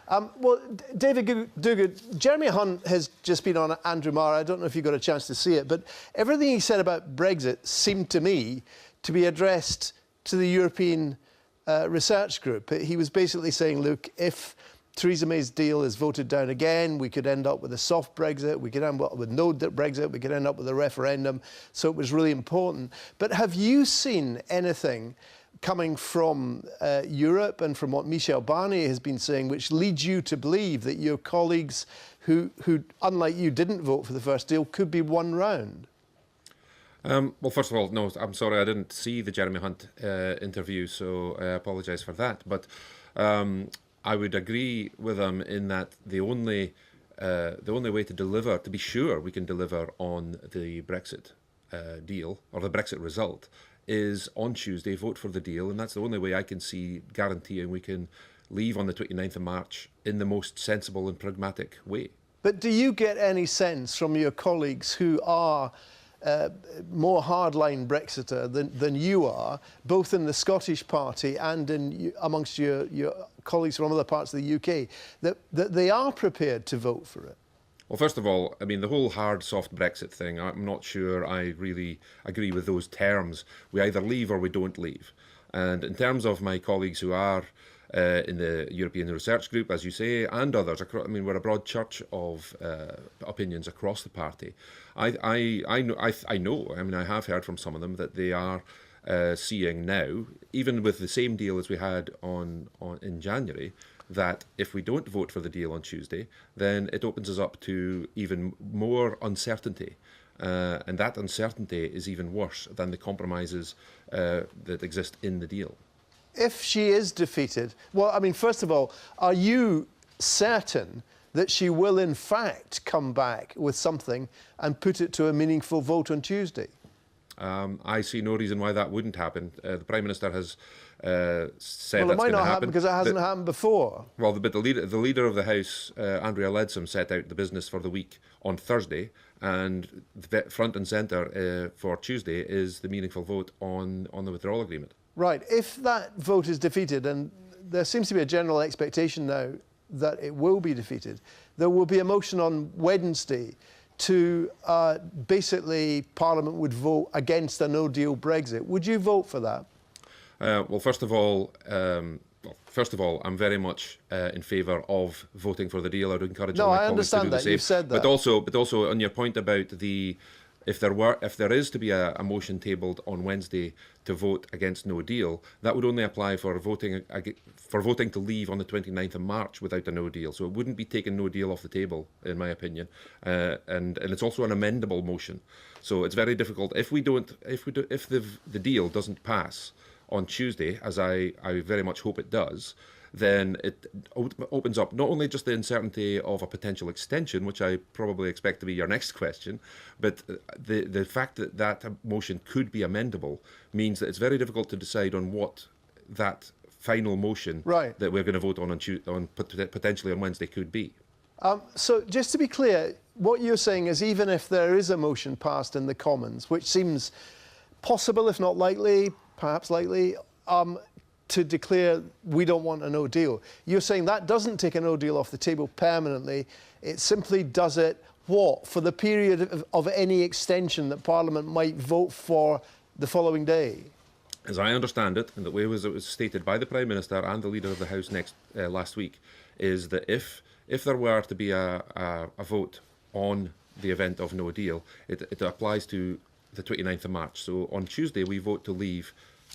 Well, David Duguid, Jeremy Hunt has just been on Andrew Marr. I don't know if you got a chance to see it, but everything he said about Brexit seemed to me to be addressed to the European research group. He was basically saying, look, if Theresa May's deal is voted down again, we could end up with a soft Brexit, we could end up with no Brexit, we could end up with a referendum. So it was really important. But have you seen anything coming from Europe and from what Michel Barnier has been saying, which leads you to believe that your colleagues who unlike you, didn't vote for the first deal, could be won round? Well, first of all, no, I'm sorry, I didn't see the Jeremy Hunt interview, so I apologise for that. But I would agree with him in that the only way to deliver, to be sure we can deliver on the Brexit deal or the Brexit result, is on Tuesday, vote for the deal, and that's the only way I can see guaranteeing we can leave on the 29th of March in the most sensible and pragmatic way. But do you get any sense from your colleagues who are more hardline Brexiter than you are, both in the Scottish Party and amongst your colleagues from other parts of the UK, that they are prepared to vote for it? Well, first of all, I mean, the whole hard, soft Brexit thing, I'm not sure I really agree with those terms. We either leave or we don't leave. And in terms of my colleagues who are in the European Research Group, as you say, and others, I mean, we're a broad church of opinions across the party. I know, I mean, I have heard from some of them that they are seeing now, even with the same deal as we had in January, that if we don't vote for the deal on Tuesday, then it opens us up to even more uncertainty. And that uncertainty is even worse than the compromises that exist in the deal. If she is defeated, well, I mean, first of all, are you certain that she will in fact come back with something and put it to a meaningful vote on Tuesday? I see no reason why that wouldn't happen. The Prime Minister has said well, that's going to happen. Well, it might not happen because it hasn't happened before. Well, but the leader of the House, Andrea Leadsom, set out the business for the week on Thursday, and front and centre for Tuesday is the meaningful vote on the withdrawal agreement. Right. If that vote is defeated, and there seems to be a general expectation now that it will be defeated, there will be a motion on Wednesday to basically Parliament would vote against a no-deal Brexit. Would you vote for that? Well, first of all, I'm very much in favour of voting for the deal. I would encourage all my colleagues to do the same. You've said that. But also on your point about if there is to be a motion tabled on Wednesday to vote against no deal, that would only apply for voting to leave on the 29th of March without a no deal. So it wouldn't be taking no deal off the table, in my opinion. And it's also an amendable motion. So it's very difficult if the deal doesn't pass on Tuesday, as I very much hope it does, then it opens up not only just the uncertainty of a potential extension, which I probably expect to be your next question, but the fact that that motion could be amendable means that it's very difficult to decide on what that final motion that we're going to vote on potentially on Wednesday could be. So just to be clear, what you're saying is even if there is a motion passed in the Commons, which seems possible, if not likely, perhaps likely, to declare we don't want a no deal. You're saying that doesn't take a no deal off the table permanently. It simply does it, what, for the period of any extension that Parliament might vote for the following day? As I understand it, and the way it was stated by the Prime Minister and the Leader of the House last week, is that if there were to be a vote on the event of no deal, it applies to the 29th of March. So on Tuesday, we vote to leave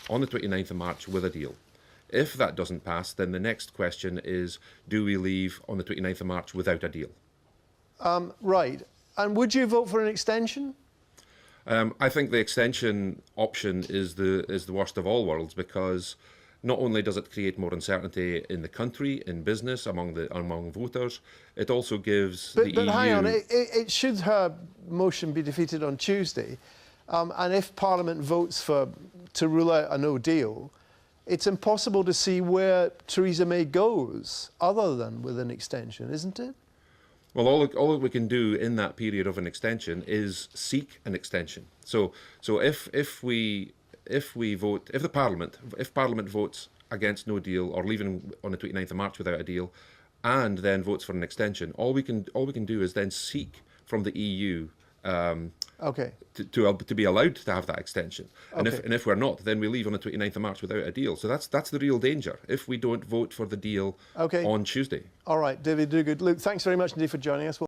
on the 29th of March with a deal. If that doesn't pass, then the next question is, do we leave on the 29th of March without a deal? Right. And would you vote for an extension? I think the extension option is the worst of all worlds, because not only does it create more uncertainty in the country, in business, among voters, it also gives the EU... But hang on, should her motion be defeated on Tuesday, and if Parliament votes to rule out a no deal, it's impossible to see where Theresa May goes other than with an extension, isn't it? Well, all that we can do in that period of an extension is seek an extension. So if Parliament votes against no deal or leaving on the 29th of March without a deal, and then votes for an extension, all we can do is then seek from the EU Okay. to be allowed to have that extension. And Okay. if we're not, then we leave on the 29th of March without a deal. So that's the real danger if we don't vote for the deal Okay. on Tuesday. All right, David Duguid. Luke, thanks very much indeed for joining us.